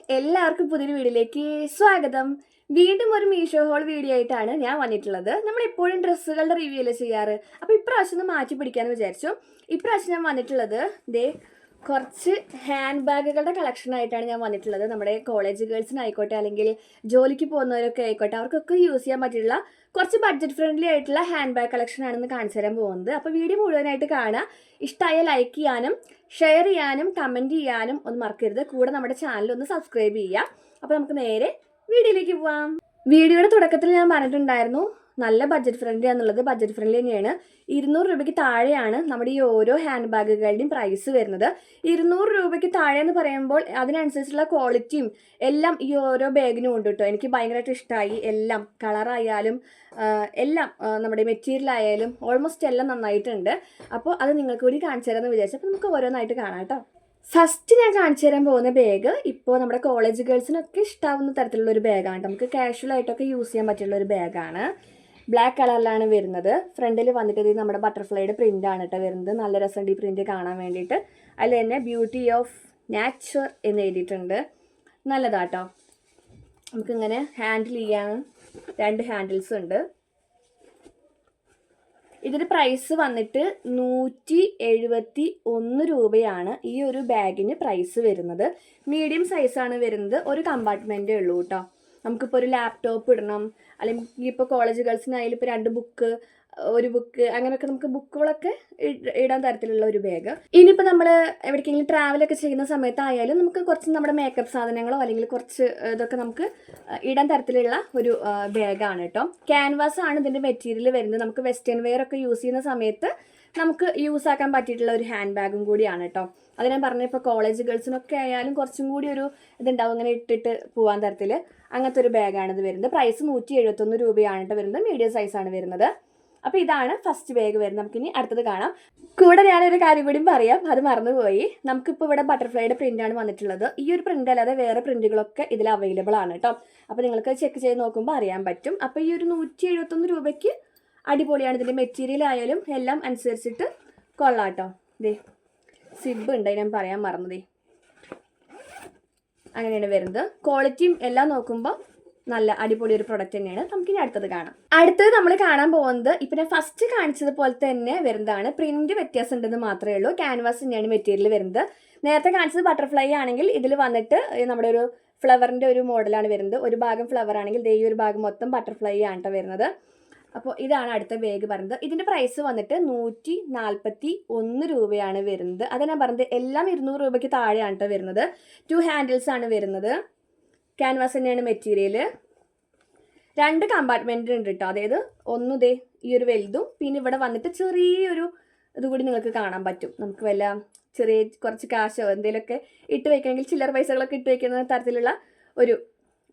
എല്ലാവർക്കും പുതിയൊരു വീഡിയോയിലേക്ക് സ്വാഗതം. വീണ്ടും ഒരു മീഷോ ഹോൾ വീഡിയോ ആയിട്ടാണ് ഞാൻ വന്നിട്ടുള്ളത്. നമ്മൾ എപ്പോഴും ഡ്രസ്സുകളുടെ റിവ്യൂ അല്ലേ ചെയ്യാറ്. അപ്പോൾ ഇപ്രാവശ്യം ഒന്ന് മാറ്റി പിടിക്കാമെന്ന് വിചാരിച്ചു. ഇപ്രാവശ്യം ഞാൻ വന്നിട്ടുള്ളത് കുറച്ച് ഹാൻഡ് ബാഗുകളുടെ കളക്ഷനായിട്ടാണ് ഞാൻ വന്നിട്ടുള്ളത്. നമ്മുടെ കോളേജ് ഗേൾസിനായിക്കോട്ടെ അല്ലെങ്കിൽ ജോലിക്ക് പോകുന്നവരൊക്കെ ആയിക്കോട്ടെ അവർക്കൊക്കെ യൂസ് ചെയ്യാൻ പറ്റിയിട്ടുള്ള കുറച്ച് ബഡ്ജറ്റ് ഫ്രണ്ട്ലി ആയിട്ടുള്ള ഹാൻഡ് ബാഗ് കളക്ഷനാണെന്ന് കാണിച്ചു തരാൻ പോകുന്നത്. അപ്പോൾ വീഡിയോ മുഴുവനായിട്ട് കാണുക. ഇഷ്ടമായ ലൈക്ക് ചെയ്യാനും ഷെയർ ചെയ്യാനും കമൻറ്റ് ചെയ്യാനും ഒന്നും മറക്കരുത്. കൂടെ നമ്മുടെ ചാനൽ ഒന്ന് സബ്സ്ക്രൈബ് ചെയ്യുക. അപ്പോൾ നമുക്ക് നേരെ വീഡിയോയിലേക്ക് പോവാം. വീഡിയോയുടെ തുടക്കത്തിൽ ഞാൻ പറഞ്ഞിട്ടുണ്ടായിരുന്നു നല്ല ബഡ്ജറ്റ് ഫ്രണ്ട്ലി ആണെന്നുള്ളത്. ബഡ്ജറ്റ് ഫ്രണ്ട്ലി തന്നെയാണ്. 200 രൂപയ്ക്ക് താഴെയാണ് നമ്മുടെ ഈ ഓരോ ഹാൻഡ് ബാഗുകളുടെയും പ്രൈസ് വരുന്നത്. 200 രൂപയ്ക്ക് താഴെ എന്ന് പറയുമ്പോൾ അതിനനുസരിച്ചുള്ള ക്വാളിറ്റിയും എല്ലാം ഈ ഓരോ ബാഗിനും ഉണ്ട് കേട്ടോ. എനിക്ക് ഭയങ്കരമായിട്ട് ഇഷ്ടമായി. എല്ലാം കളറായാലും എല്ലാം നമ്മുടെ മെറ്റീരിയൽ ആയാലും ഓൾമോസ്റ്റ് എല്ലാം നന്നായിട്ടുണ്ട്. അപ്പോൾ അത് നിങ്ങൾക്ക് കൂടി കാണിച്ചു തരാമെന്ന് വിചാരിച്ചു. അപ്പോൾ നമുക്ക് ഓരോന്നായിട്ട് കാണാം കേട്ടോ. ഫസ്റ്റ് ഞാൻ കാണിച്ചു തരാൻ പോകുന്ന ബാഗ് ഇപ്പോൾ നമ്മുടെ കോളേജ് ഗേൾസിനൊക്കെ ഇഷ്ടാവുന്ന തരത്തിലുള്ള ഒരു ബാഗാണ്. നമുക്ക് കാഷ്വൽ ആയിട്ടൊക്കെ യൂസ് ചെയ്യാൻ പറ്റുള്ള ഒരു ബാഗാണ്. ബ്ലാക്ക് കളറിലാണ് വരുന്നത്. ഫ്രണ്ടിൽ വന്നിട്ട് ഇത് നമ്മുടെ ബട്ടർഫ്ലൈയുടെ പ്രിൻ്റ് ആണ് കേട്ടോ വരുന്നത്. നല്ല രസമുണ്ട് ഈ പ്രിൻ്റ് കാണാൻ വേണ്ടിയിട്ട്. അതിൽ തന്നെ ബ്യൂട്ടി ഓഫ് നാച്ചർ എന്ന് എഴുതിയിട്ടുണ്ട്. നല്ലതാട്ടോ. നമുക്കിങ്ങനെ ഹാൻഡിൽ ചെയ്യാൻ 2 ഹാൻഡിൽസ് ഉണ്ട്. ഇതിൻ്റെ പ്രൈസ് വന്നിട്ട് 171 രൂപയാണ് ഈ ഒരു ബാഗിന് പ്രൈസ് വരുന്നത്. മീഡിയം സൈസാണ് വരുന്നത്. ഒരു കമ്പാർട്ട്മെൻറ്റേ ഉള്ളൂ കേട്ടോ. നമുക്കിപ്പോൾ ഒരു ലാപ്ടോപ്പ് ഇടണം, അല്ലെങ്കിൽ ഇപ്പോൾ കോളേജ് ഗേൾസിനായാലും ഇപ്പോൾ 2 ബുക്ക്, ഒരു ബുക്ക്, അങ്ങനെയൊക്കെ നമുക്ക് ബുക്കുകളൊക്കെ ഇടാൻ തരത്തിലുള്ള ഒരു ബാഗ്. ഇനിയിപ്പോൾ നമ്മൾ എവിടേക്കെങ്കിലും ട്രാവലൊക്കെ ചെയ്യുന്ന സമയത്തായാലും നമുക്ക് കുറച്ച് നമ്മുടെ മേക്കപ്പ് സാധനങ്ങളോ അല്ലെങ്കിൽ കുറച്ച് ഇതൊക്കെ നമുക്ക് ഇടാൻ തരത്തിലുള്ള ഒരു ബാഗാണ് കേട്ടോ. ക്യാൻവാസ് ആണ് ഇതിൻ്റെ മെറ്റീരിയൽ വരുന്നത്. നമുക്ക് വെസ്റ്റേൺ വെയർ ഒക്കെ യൂസ് ചെയ്യുന്ന സമയത്ത് നമുക്ക് യൂസ് ആക്കാൻ പറ്റിയിട്ടുള്ള ഒരു ഹാൻഡ് ബാഗും കൂടിയാണ് കേട്ടോ. അത് ഞാൻ പറഞ്ഞ ഇപ്പോൾ കോളേജ് ഗേൾസിനൊക്കെ ആയാലും കുറച്ചും കൂടി ഒരു ഇതുണ്ടാവും, ഇങ്ങനെ ഇട്ടിട്ട് പോകാൻ തരത്തിൽ അങ്ങനത്തെ ഒരു ബാഗാണിത് വരുന്നത്. പ്രൈസ് 171 രൂപയാണ് കേട്ടോ വരുന്നത്. മീഡിയം സൈസാണ് വരുന്നത്. അപ്പോൾ ഇതാണ് ഫസ്റ്റ് ബാഗ് വരുന്നത്. നമുക്കിനി അടുത്തത് കാണാം. കൂടെ ഞാനൊരു കാര്യം കൂടി പറയാം, അത് മറന്നുപോയി. നമുക്കിപ്പോൾ ഇവിടെ ബട്ടർഫ്ലൈയുടെ പ്രിൻ്റാണ് വന്നിട്ടുള്ളത്. ഈ ഒരു പ്രിൻ്റ് അല്ലാതെ വേറെ പ്രിൻ്റുകളൊക്കെ ഇതിൽ അവൈലബിൾ ആണ് കേട്ടോ. അപ്പോൾ നിങ്ങൾക്ക് ചെക്ക് ചെയ്ത് നോക്കുമ്പോൾ അറിയാൻ പറ്റും. അപ്പോൾ ഈ ഒരു 171 രൂപയ്ക്ക് അടിപൊളിയാണ്. ഇതിൻ്റെ മെറ്റീരിയൽ ആയാലും എല്ലാം അനുസരിച്ചിട്ട് കൊള്ളാം കേട്ടോ. സിബ് ഉണ്ട്, ഞാൻ പറയാൻ മറന്നതേ. അങ്ങനെയാണ് വരുന്നത്. ക്വാളിറ്റിയും എല്ലാം നോക്കുമ്പോൾ നല്ല അടിപൊളി ഒരു പ്രൊഡക്റ്റ് തന്നെയാണ്. നമുക്കിനി അടുത്തത് കാണാം. അടുത്തത് നമ്മൾ കാണാൻ പോകുന്നത് ഇപ്പം ഞാൻ ഫസ്റ്റ് കാണിച്ചതുപോലെ തന്നെ വരുന്നതാണ്. പ്രിന്റ് വ്യത്യാസം ഉണ്ടെന്ന് മാത്രമേ ഉള്ളൂ. ക്യാൻവാസ് തന്നെയാണ് മെറ്റീരിയൽ വരുന്നത്. നേരത്തെ കാണിച്ചത് ബട്ടർഫ്ലൈ ആണെങ്കിൽ ഇതിൽ വന്നിട്ട് നമ്മുടെ ഒരു ഫ്ലവറിൻ്റെ ഒരു മോഡലാണ് വരുന്നത്. ഒരു ഭാഗം ഫ്ലവർ ആണെങ്കിൽ ഈ ഒരു ഭാഗം മൊത്തം ബട്ടർഫ്ലൈ ആണ് കേട്ടോ വരുന്നത്. അപ്പോൾ ഇതാണ് അടുത്ത ബാഗ് പറയുന്നത്. ഇതിൻ്റെ പ്രൈസ് വന്നിട്ട് 141 രൂപയാണ് വരുന്നത്. അത് ഞാൻ പറഞ്ഞത് എല്ലാം 200 രൂപയ്ക്ക് താഴെയാണ് കേട്ടോ വരുന്നത്. 2 ഹാൻഡിൽസ് ആണ് വരുന്നത്. ക്യാൻവാസ് തന്നെയാണ് മെറ്റീരിയൽ. 2 കമ്പാർട്ട്മെൻറ്റ് ഉണ്ട് കേട്ടോ. അതായത് ഒന്ന് ഈ ഒരു വലുതും പിന്നെ ഇവിടെ വന്നിട്ട് ചെറിയൊരു ഇതുകൂടി നിങ്ങൾക്ക് കാണാൻ പറ്റും. നമുക്ക് വല്ല ചെറിയ കുറച്ച് കാശോ എന്തെങ്കിലുമൊക്കെ ഇട്ട് വയ്ക്കണമെങ്കിൽ ചില്ലറ പൈസകളൊക്കെ ഇട്ട് വയ്ക്കുന്ന തരത്തിലുള്ള ഒരു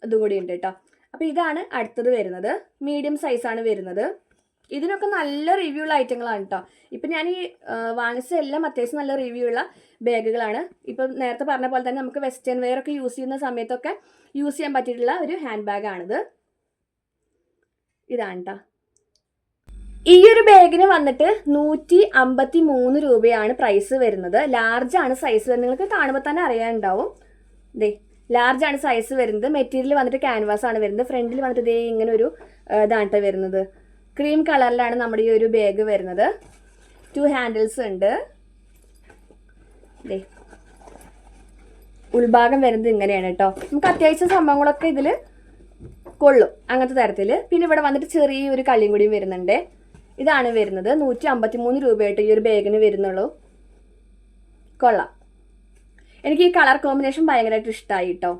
ഇതുകൂടി ഉണ്ട് കേട്ടോ. അപ്പോൾ ഇതാണ് അടുത്തത് വരുന്നത്. മീഡിയം സൈസാണ് വരുന്നത്. ഇതിനൊക്കെ നല്ല റിവ്യൂ ഉള്ള ഐറ്റങ്ങളാണ് കേട്ടോ. ഇപ്പം ഞാൻ ഈ വാങ്ങിച്ച എല്ലാം അത്യാവശ്യം നല്ല റിവ്യൂ ഉള്ള ബാഗുകളാണ്. ഇപ്പം നേരത്തെ പറഞ്ഞ പോലെ തന്നെ നമുക്ക് വെസ്റ്റേൺ വെയർ ഒക്കെ യൂസ് ചെയ്യുന്ന സമയത്തൊക്കെ യൂസ് ചെയ്യാൻ പറ്റിയിട്ടുള്ള ഒരു ഹാൻഡ് ബാഗാണിത്. ഇതാണ് കേട്ടോ. ഈ ഒരു ബാഗിന് വന്നിട്ട് 153 രൂപയാണ് പ്രൈസ് വരുന്നത്. ലാർജാണ് സൈസ് വരുന്നത്. നിങ്ങൾക്ക് കാണുമ്പോൾ തന്നെ അറിയാനുണ്ടാവും. ലാർജ് ആണ് സൈസ് വരുന്നത്. മെറ്റീരിയൽ വന്നിട്ട് ക്യാൻവാസ് ആണ് വരുന്നത്. ഫ്രണ്ടിൽ വന്നിട്ട് ഇങ്ങനെ ഒരു ഇതാണ് കേട്ടോ വരുന്നത്. ക്രീം കളറിലാണ് നമ്മുടെ ഈ ഒരു ബാഗ് വരുന്നത്. 2 ഹാൻഡിൽസ് ഉണ്ട്. ഉൾഭാഗം വരുന്നത് ഇങ്ങനെയാണ് കേട്ടോ. നമുക്ക് അത്യാവശ്യം സംഭവങ്ങളൊക്കെ ഇതിൽ കൊള്ളും അങ്ങനത്തെ തരത്തിൽ. പിന്നെ ഇവിടെ വന്നിട്ട് ചെറിയൊരു കള്ളിയും കൂടിയും വരുന്നുണ്ട്. ഇതാണ് വരുന്നത്. 153 രൂപയായിട്ട് ഈ ഒരു ബാഗിന് വരുന്നുള്ളൂ. കൊള്ളാം. എനിക്ക് ഈ കളർ കോമ്പിനേഷൻ ഭയങ്കരമായിട്ട് ഇഷ്ടമായി കേട്ടോ.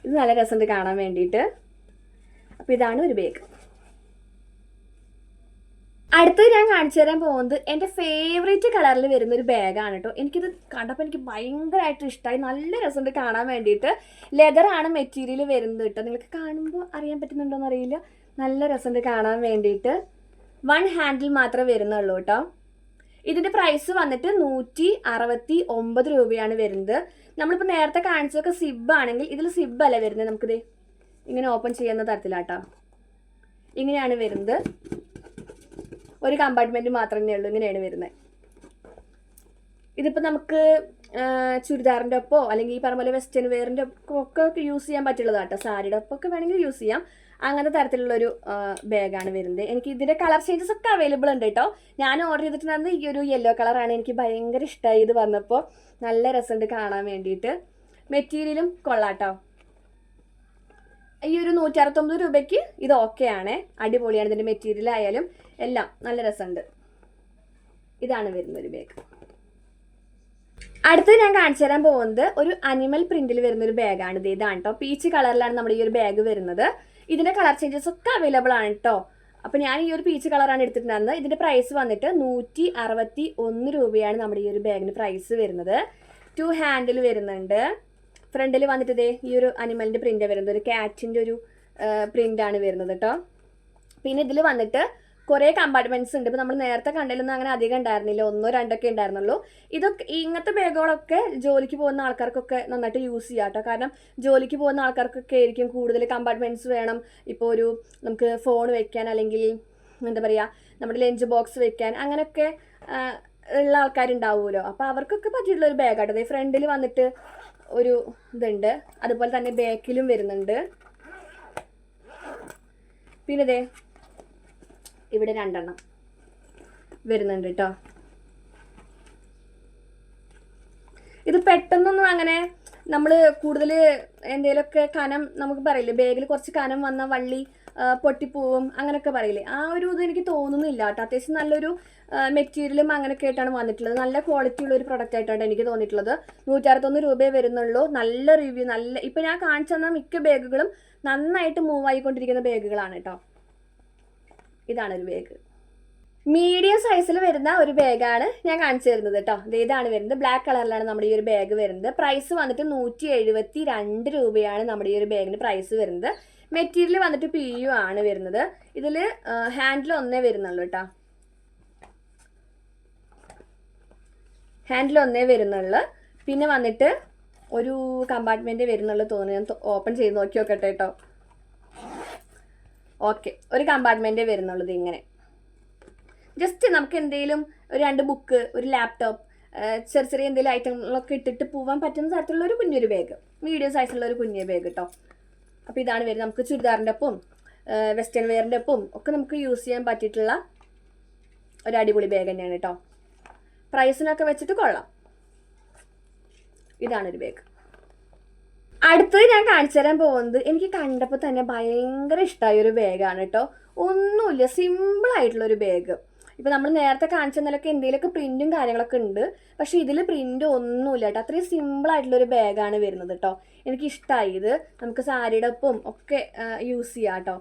ഇത് നല്ല രസമുണ്ട് കാണാൻ വേണ്ടിയിട്ട്. അപ്പോൾ ഇതാണ് ഒരു ബാഗ്. അടുത്തത് ഞാൻ കാണിച്ചു തരാൻ പോകുന്നത് എൻ്റെ ഫേവറേറ്റ് കളറിൽ വരുന്ന ഒരു ബാഗാണ് കേട്ടോ. എനിക്കിത് കണ്ടപ്പോൾ എനിക്ക് ഭയങ്കരമായിട്ട് ഇഷ്ടമായി. നല്ല രസമുണ്ട് കാണാൻ വേണ്ടിയിട്ട്. ലെതറാണ് മെറ്റീരിയൽ വരുന്നത് കേട്ടോ. നിങ്ങൾക്ക് കാണുമ്പോൾ അറിയാൻ പറ്റുന്നുണ്ടോയെന്ന് അറിയില്ല. നല്ല രസമുണ്ട് കാണാൻ വേണ്ടിയിട്ട്. 1 ഹാൻഡിൽ മാത്രമേ വരുന്നുള്ളൂ കേട്ടോ. ഇതിൻ്റെ പ്രൈസ് വന്നിട്ട് 169 രൂപയാണ് വരുന്നത്. നമ്മളിപ്പോൾ നേരത്തെ കാണിച്ചതൊക്കെ സിബ് ആണെങ്കിൽ ഇതിൽ സിബ് അല്ല വരുന്നത്. നമുക്കിത് ഇങ്ങനെ ഓപ്പൺ ചെയ്യുന്ന തരത്തിലാട്ടോ. ഇങ്ങനെയാണ് വരുന്നത്. ഒരു കമ്പാർട്ട്മെൻറ്റ് മാത്രമേ ഉള്ളൂ. ഇങ്ങനെയാണ് വരുന്നത്. ഇതിപ്പോൾ നമുക്ക് ചുരിദാറിൻ്റെ ഒപ്പോ അല്ലെങ്കിൽ ഈ പറഞ്ഞ പോലെ വെസ്റ്റേൺ വെയറിൻ്റെ ഒക്കെ യൂസ് ചെയ്യാൻ പറ്റുള്ളതാണ് കേട്ടോ. സാരിയുടെ ഒപ്പമൊക്കെ വേണമെങ്കിൽ യൂസ് ചെയ്യാം. അങ്ങനത്തെ തരത്തിലുള്ളൊരു ബാഗാണ് വരുന്നത്. എനിക്ക് ഇതിൻ്റെ കളർ ചേഞ്ചസ് ഒക്കെ അവൈലബിൾ ഉണ്ട് കേട്ടോ. ഞാൻ ഓർഡർ ചെയ്തിട്ടുണ്ടായിരുന്നത് ഈ ഒരു യെല്ലോ കളറാണ്. എനിക്ക് ഭയങ്കര ഇഷ്ടമായി ഇത് വന്നപ്പോൾ. നല്ല രസമുണ്ട് കാണാൻ വേണ്ടിയിട്ട്. മെറ്റീരിയലും കൊള്ളാട്ടോ. ഈ ഒരു 169 രൂപയ്ക്ക് ഇത് ഓക്കെ ആണ്. അടിപൊളിയാണ്. ഇതിൻ്റെ മെറ്റീരിയൽ ആയാലും എല്ലാം നല്ല രസമുണ്ട്. ഇതാണ് വരുന്നൊരു ബാഗ്. അടുത്ത് ഞാൻ കാണിച്ചു തരാൻ പോകുന്നത് ഒരു അനിമൽ പ്രിന്റിൽ വരുന്നൊരു ബാഗാണ്. ഇതാണ് കേട്ടോ. പീച്ച് കളറിലാണ് നമ്മുടെ ഈ ഒരു ബാഗ് വരുന്നത്. ഇതിൻ്റെ കളർ ചേഞ്ചസ് ഒക്കെ അവൈലബിൾ ആണ് കേട്ടോ. അപ്പോൾ ഞാൻ ഈ ഒരു പീച്ച് കളറാണ് എടുത്തിട്ടുണ്ടായിരുന്നത്. ഇതിൻ്റെ പ്രൈസ് വന്നിട്ട് 161 രൂപയാണ് നമ്മുടെ ഈ ഒരു ബാഗിന് പ്രൈസ് വരുന്നത്. 2 ഹാൻഡിൽ വരുന്നുണ്ട്. ഫ്രണ്ടിൽ വന്നിട്ട് ഇതേ ഈ ഒരു അനിമലിൻ്റെ പ്രിൻ്റ് വരുന്നത്. ഒരു ക്യാറ്റിൻ്റെ ഒരു പ്രിൻ്റാണ് വരുന്നത് കേട്ടോ. പിന്നെ ഇതിൽ വന്നിട്ട് കുറേ കമ്പാർട്ട്മെൻറ്റ്സ് ഉണ്ട്. ഇപ്പോൾ നമ്മൾ നേരത്തെ കണ്ടതിലൊന്നും അങ്ങനെ അധികം ഉണ്ടായിരുന്നില്ല. 1 2 ഒക്കെ ഉണ്ടായിരുന്നുള്ളൂ. ഇതൊക്കെ ഇങ്ങനത്തെ ബാഗുകളൊക്കെ ജോലിക്ക് പോകുന്ന ആൾക്കാർക്കൊക്കെ നന്നായിട്ട് യൂസ് ചെയ്യാം കേട്ടോ. കാരണം ജോലിക്ക് പോകുന്ന ആൾക്കാർക്കൊക്കെ ആയിരിക്കും കൂടുതൽ കമ്പാർട്ട്മെൻറ്റ്സ് വേണം. ഇപ്പോൾ ഒരു നമുക്ക് ഫോൺ വെക്കാൻ അല്ലെങ്കിൽ എന്താ പറയുക നമ്മുടെ ലഞ്ച് ബോക്സ് വെക്കാൻ അങ്ങനെയൊക്കെ ഉള്ള ആൾക്കാരുണ്ടാവുമല്ലോ. അപ്പോൾ അവർക്കൊക്കെ പറ്റിയിട്ടുള്ളൊരു ബാഗാട്ടോ. അതേ ഫ്രണ്ടിൽ വന്നിട്ട് ഒരു ഇതുണ്ട്. അതുപോലെ തന്നെ ബാക്കിലും വരുന്നുണ്ട്. പിന്നെ ഇതേ ഇവിടെ 2 എണ്ണം വരുന്നുണ്ട് കേട്ടോ. ഇത് പെട്ടെന്നൊന്നും അങ്ങനെ നമ്മൾ കൂടുതൽ എന്തെങ്കിലുമൊക്കെ കനം നമുക്ക് പറയില്ലേ, ബാഗിൽ കുറച്ച് കനം വന്ന വള്ളി പൊട്ടിപ്പോവും അങ്ങനെയൊക്കെ പറയില്ലേ, ആ ഒരു ഇത് എനിക്ക് തോന്നുന്നില്ല കേട്ടോ. അത്യാവശ്യം നല്ലൊരു മെറ്റീരിയലും അങ്ങനെയൊക്കെ ആയിട്ടാണ് വന്നിട്ടുള്ളത്. നല്ല ക്വാളിറ്റി ഉള്ള ഒരു പ്രൊഡക്റ്റ് ആയിട്ടാണ് എനിക്ക് തോന്നിയിട്ടുള്ളത്. 161 രൂപയെ വരുന്നുള്ളൂ. നല്ല റിവ്യൂ, നല്ല ഇപ്പം ഞാൻ കാണിച്ചു തന്ന മിക്ക ബാഗുകളും നന്നായിട്ട് മൂവ് ആയിക്കൊണ്ടിരിക്കുന്ന ബാഗുകളാണ് കേട്ടോ. ഇതാണ് ഒരു ബാഗ്. മീഡിയം സൈസിൽ വരുന്ന ഒരു ബാഗാണ് ഞാൻ കാണിച്ചു തരുന്നത് കേട്ടോ. ഇതാണ് വരുന്നത്. ബ്ലാക്ക് കളറിലാണ് നമ്മുടെ ഈ ഒരു ബാഗ് വരുന്നത്. പ്രൈസ് വന്നിട്ട് 172 രൂപയാണ് നമ്മുടെ ഈ ഒരു ബാഗിന് പ്രൈസ് വരുന്നത്. മെറ്റീരിയൽ വന്നിട്ട് PU ആണ് വരുന്നത്. ഇതിൽ ഹാൻഡിൽ ഒന്നേ വരുന്നുള്ളൂ കേട്ടോ. ഹാൻഡിൽ ഒന്നേ വരുന്നുള്ളൂ. പിന്നെ വന്നിട്ട് ഒരു കമ്പാർട്ട്മെൻറ്റ് വരുന്നുള്ളൂ തോന്നുന്നു. ഞാൻ ഓപ്പൺ ചെയ്ത് നോക്കി നോക്കട്ടെ കേട്ടോ. ഓക്കെ, ഒരു കമ്പാർട്ട്മെൻറ്റേ വരുന്നുള്ളത്. ഇങ്ങനെ ജസ്റ്റ് നമുക്ക് എന്തെങ്കിലും ഒരു 2 ബുക്ക്, ഒരു ലാപ്ടോപ്പ്, ചെറിയ എന്തെങ്കിലും ഐറ്റങ്ങളൊക്കെ ഇട്ടിട്ട് പോകാൻ പറ്റുന്ന തരത്തിലുള്ള ഒരു കുഞ്ഞൊരു ബാഗ്, മീഡിയം സൈസുള്ള ഒരു കുഞ്ഞു ബാഗ് കേട്ടോ. അപ്പോൾ ഇതാണ് വരുന്നത്. നമുക്ക് ചുരിദാറിൻ്റെ ഒപ്പം വെസ്റ്റേൺ വെയറിൻ്റെ ഒപ്പം ഒക്കെ നമുക്ക് യൂസ് ചെയ്യാൻ പറ്റിയിട്ടുള്ള ഒരു അടിപൊളി ബാഗ് തന്നെയാണ് കേട്ടോ. പ്രൈസിനൊക്കെ വെച്ചിട്ട് കൊള്ളാം. ഇതാണൊരു ബാഗ്. അടുത്തത് ഞാൻ കാണിച്ചു തരാൻ പോകുന്നത് എനിക്ക് കണ്ടപ്പോൾ തന്നെ ഭയങ്കര ഇഷ്ടമായ ഒരു ബാഗാണ് കേട്ടോ. ഒന്നുമില്ല, സിമ്പിളായിട്ടുള്ളൊരു ബാഗ്. ഇപ്പോൾ നമ്മൾ നേരത്തെ കാണിച്ചതിലൊക്കെ എന്തെങ്കിലുമൊക്കെ പ്രിൻറ്റും കാര്യങ്ങളൊക്കെ ഉണ്ട്. പക്ഷേ ഇതിൽ പ്രിൻ്റ് ഒന്നുമില്ല കേട്ടോ. അത്രയും സിമ്പിളായിട്ടുള്ളൊരു ബാഗാണ് വരുന്നത് കേട്ടോ. എനിക്കിഷ്ടമായി ഇത്. നമുക്ക് സാരിയുടെ ഒപ്പം ഒക്കെ യൂസ് ചെയ്യാം കേട്ടോ.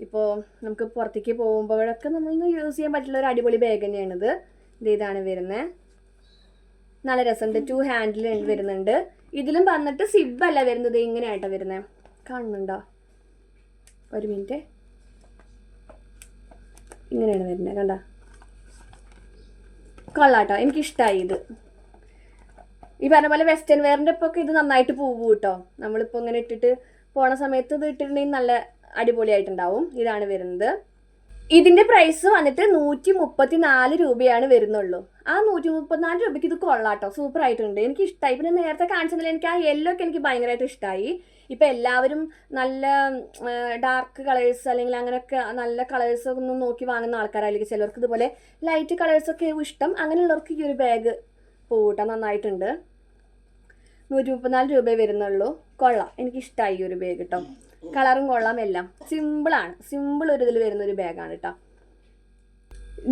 ഇപ്പോൾ നമുക്ക് പുറത്തേക്ക് പോകുമ്പോഴൊക്കെ നമ്മളൊന്ന് യൂസ് ചെയ്യാൻ പറ്റുള്ള ഒരു അടിപൊളി ബാഗ് തന്നെയാണിത്. ഇതാണ് വരുന്നത്. നല്ല രസമുണ്ട്. 2 ഹാൻഡിൽ വരുന്നുണ്ട്. ഇതിലും വന്നിട്ട് സിബ് അല്ല വരുന്നത്, ഇങ്ങനെയായിട്ടാ വരുന്നത്. കാണുന്നുണ്ടോ? ഒരു മിനിറ്റ്. ഇങ്ങനെയാണ് വരുന്നത്, കണ്ട. കൊള്ളാട്ടോ, എനിക്കിഷ്ടമായി ഇത്. ഈ പറഞ്ഞ പോലെ വെസ്റ്റേൺ വെയറിൻ്റെ ഒപ്പം ഒക്കെ ഇത് നന്നായിട്ട് പോവും കേട്ടോ. നമ്മളിപ്പോൾ ഇങ്ങനെ ഇട്ടിട്ട് പോണ സമയത്ത് ഇത് ഇട്ടിട്ടുണ്ടെങ്കിൽ നല്ല അടിപൊളിയായിട്ടുണ്ടാവും. ഇതാണ് വരുന്നത്. ഇതിൻ്റെ പ്രൈസ് വന്നിട്ട് 134 രൂപയാണ് വരുന്നുള്ളൂ. ആ 134 രൂപയ്ക്ക് ഇത് കൊള്ളാട്ടോ. സൂപ്പർ ആയിട്ടുണ്ട്, എനിക്ക് ഇഷ്ടമായി. പിന്നെ നേരത്തെ കാണിച്ചതിൽ എനിക്ക് ആ യെല്ലോ ഒക്കെ എനിക്ക് ഭയങ്കരമായിട്ട് ഇഷ്ടമായി. ഇപ്പം എല്ലാവരും നല്ല ഡാർക്ക് കളേഴ്സ് അല്ലെങ്കിൽ അങ്ങനെയൊക്കെ നല്ല കളേഴ്സ് ഒന്നും നോക്കി വാങ്ങുന്ന ആൾക്കാരായിരിക്കും. ചിലർക്ക് ഇതുപോലെ ലൈറ്റ് കളേഴ്സൊക്കെ ഇഷ്ടം. അങ്ങനെയുള്ളവർക്ക് ഈ ഒരു ബാഗ് പോകട്ടെ, നന്നായിട്ടുണ്ട്. 134 രൂപയെ വരുന്നുള്ളൂ. കൊള്ളാം, എനിക്കിഷ്ടമായി ഈ ഒരു ബാഗ് കേട്ടോ. കളറും കൊള്ളാം, എല്ലാം സിമ്പിളാണ്. സിമ്പിൾ ഒരു ഇതിൽ വരുന്നൊരു ബാഗാണ് കേട്ടോ.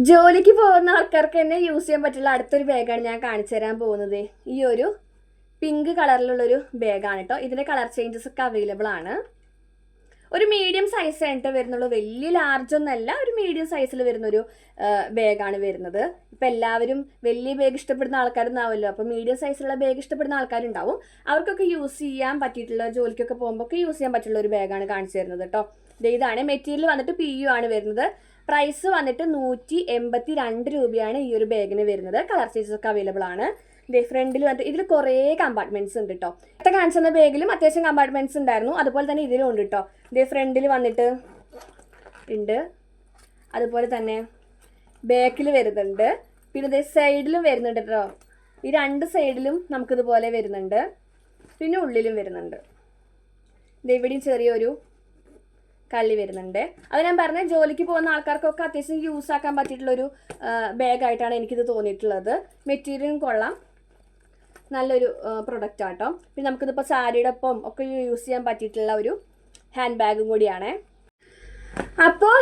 ജോലിക്ക് പോകുന്ന ആൾക്കാർക്ക് തന്നെ യൂസ് ചെയ്യാൻ പറ്റുള്ള അടുത്തൊരു ബാഗാണ് ഞാൻ കാണിച്ചു തരാൻ പോകുന്നത്. ഈ ഒരു പിങ്ക് കളറിലുള്ളൊരു ബാഗാണ് കേട്ടോ. ഇതിൻ്റെ കളർ ചേഞ്ചസ് ഒക്കെ അവൈലബിൾ ആണ്. ഒരു മീഡിയം സൈസ് ആയിട്ട് വരുന്നുള്ളൂ. വലിയ ലാർജ് ഒന്നല്ല, ഒരു മീഡിയം സൈസിൽ വരുന്നൊരു ബാഗാണ് വരുന്നത്. ഇപ്പം എല്ലാവരും വലിയ ബാഗ് ഇഷ്ടപ്പെടുന്ന ആൾക്കാരുണ്ടാവുമല്ലോ. അപ്പോൾ മീഡിയം സൈസിലുള്ള ബാഗ് ഇഷ്ടപ്പെടുന്ന ആൾക്കാരുണ്ടാവും. അവർക്കൊക്കെ യൂസ് ചെയ്യാൻ പറ്റിയിട്ടുള്ള, ജോലിക്കൊക്കെ പോകുമ്പോൾ ഒക്കെ യൂസ് ചെയ്യാൻ പറ്റുള്ള ഒരു ബാഗാണ് കാണിച്ചു തരുന്നത് കേട്ടോ. ഇതാണ് മെറ്റീരിയൽ വന്നിട്ട് PU ആണ് വരുന്നത്. പ്രൈസ് വന്നിട്ട് 182 രൂപയാണ് ഈ ഒരു ബാഗിന് വരുന്നത്. കളർ ചേഞ്ചസ് ഒക്കെ അവൈലബിൾ ആണ്. ഫ്രണ്ടിൽ വന്നിട്ട് ഇതിൽ കുറേ കമ്പാർട്ട്മെന്റ്സ് ഉണ്ട് കേട്ടോ. നേരത്തെ കാണിച്ച ബാഗിലും അത്യാവശ്യം കമ്പാർട്ട്മെന്റ്സ് ഉണ്ടായിരുന്നു. അതുപോലെ തന്നെ ഇതിലും ഉണ്ട് കേട്ടോ. ഫ്രണ്ടിൽ വന്നിട്ട് ഉണ്ട്. അതുപോലെ തന്നെ ബാക്കിൽ വരുന്നുണ്ട്. പിന്നെ സൈഡിലും വരുന്നുണ്ട് കേട്ടോ. ഈ 2 സൈഡിലും നമുക്കിതുപോലെ വരുന്നുണ്ട്, പിന്നെ ഉള്ളിലും വരുന്നുണ്ട്. ഇവിടെയും ചെറിയൊരു കള്ളി വരുന്നുണ്ട്. അത് ഞാൻ പറഞ്ഞ ജോലിക്ക് പോകുന്ന ആൾക്കാർക്കൊക്കെ അത്യാവശ്യം യൂസ് ആക്കാൻ പറ്റിയിട്ടുള്ളൊരു ബാഗായിട്ടാണ് എനിക്കിത് തോന്നിയിട്ടുള്ളത്. മെറ്റീരിയലും കൊള്ളാം, നല്ലൊരു പ്രൊഡക്റ്റ് ആട്ടോ. പിന്നെ നമുക്കിതിപ്പോൾ സാരിയുടെ ഒപ്പം ഒക്കെ യൂസ് ചെയ്യാൻ പറ്റിയിട്ടുള്ള ഒരു ഹാൻഡ് ബാഗും കൂടിയാണ്. അപ്പോൾ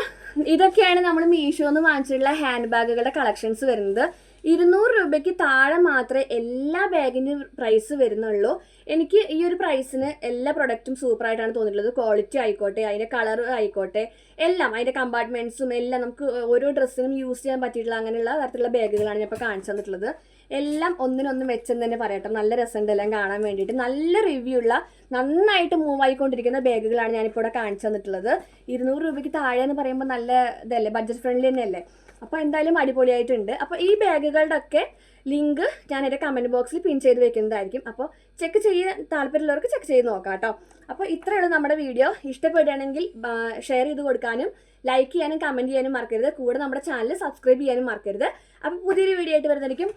ഇതൊക്കെയാണ് നമ്മൾ മീഷോന്ന് വാങ്ങിച്ചിട്ടുള്ള ഹാൻഡ് ബാഗുകളുടെ കളക്ഷൻസ് വരുന്നത്. 200 രൂപയ്ക്ക് താഴെ മാത്രമേ എല്ലാ ബാഗിനും പ്രൈസ് വരുന്നുള്ളൂ. എനിക്ക് ഈ ഒരു പ്രൈസിന് എല്ലാ പ്രൊഡക്റ്റും സൂപ്പറായിട്ടാണ് തോന്നിയിട്ടുള്ളത്. ക്വാളിറ്റി ആയിക്കോട്ടെ, അതിൻ്റെ കളർ ആയിക്കോട്ടെ, എല്ലാം അതിൻ്റെ കമ്പാർട്ട്മെൻറ്റ്സും എല്ലാം നമുക്ക് ഓരോ ഡ്രസ്സിനും യൂസ് ചെയ്യാൻ പറ്റിയിട്ടുള്ള അങ്ങനെയുള്ള തരത്തിലുള്ള ബാഗുകളാണ് ഞാൻ ഇപ്പോൾ കാണിച്ചു തന്നിട്ടുള്ളത്. എല്ലാം ഒന്നിനൊന്ന് മെച്ചം തന്നെ പറയട്ടെ. നല്ല രസമുണ്ട് എല്ലാം കാണാൻ വേണ്ടിയിട്ട്. നല്ല റിവ്യൂ ഉള്ള നന്നായിട്ട് മൂവ് ആയിക്കൊണ്ടിരിക്കുന്ന ബാഗുകളാണ് ഞാനിപ്പോൾ ഇവിടെ കാണിച്ചു തന്നിട്ടുള്ളത്. 200 രൂപയ്ക്ക് താഴെ എന്ന് പറയുമ്പോൾ നല്ല ഇതല്ലേ, ബഡ്ജറ്റ് ഫ്രണ്ട്ലി തന്നെയല്ലേ. അപ്പോൾ എന്തായാലും അടിപൊളിയായിട്ടുണ്ട്. അപ്പോൾ ഈ ബാഗുകളുടെ ഒക്കെ ലിങ്ക് ഞാൻ എൻ്റെ കമൻറ്റ് ബോക്സിൽ പിൻ ചെയ്ത് വെക്കുന്നതായിരിക്കും. അപ്പോൾ ചെക്ക് ചെയ്യാൻ താല്പര്യമുള്ളവർക്ക് ചെക്ക് ചെയ്ത് നോക്കാം കേട്ടോ. അപ്പോൾ ഇത്രയുള്ളൂ നമ്മുടെ വീഡിയോ. ഇഷ്ടപ്പെടുകയാണെങ്കിൽ ഷെയർ ചെയ്ത് കൊടുക്കാനും ലൈക്ക് ചെയ്യാനും കമൻറ്റ് ചെയ്യാനും മറക്കരുത്. കൂടെ നമ്മുടെ ചാനൽ സബ്സ്ക്രൈബ് ചെയ്യാനും മറക്കരുത്. അപ്പോൾ പുതിയൊരു വീഡിയോ ആയിട്ട് വരുന്നതായിരിക്കും.